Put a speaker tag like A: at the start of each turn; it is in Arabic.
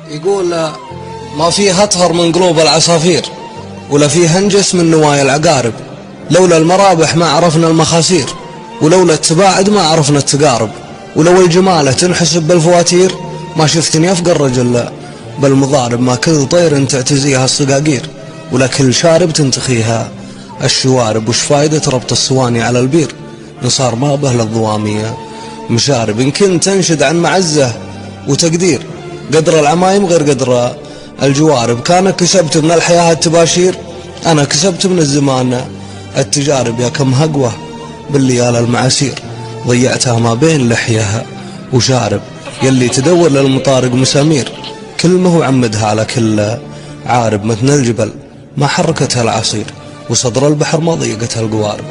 A: يقول ما فيه أطهر من قلوب العصافير، ولا فيه أنجس من نوايا العقارب. لولا المرابح ما عرفنا المخاسير، ولولا التباعد ما عرفنا التقارب. ولو الجمالة تنحسب بالفواتير، ما شفتني أفقر رجل بالمضارب. ما كل طير تعتزيها الصقاقير، ولا كل شارب تنتخيها الشوارب. وش فايدة ربط الصواني على البير إن صار ما به للضوامية مشارب. إن كنت تنشد عن معزة وتقدير، قدر العمايم غير قدر الجوارب. كان كسبت من الحياة التباشير، أنا كسبت من الزمان التجارب. يا كم هقوة بالليال المعاسير، ضيعتها ما بين لحيها وشارب. يلي تدور للمطارق مسامير، كلمه وعمدها على كل عارب. مثل الجبل ما حركتها العصير، وصدر البحر ما ضيقتها القوارب.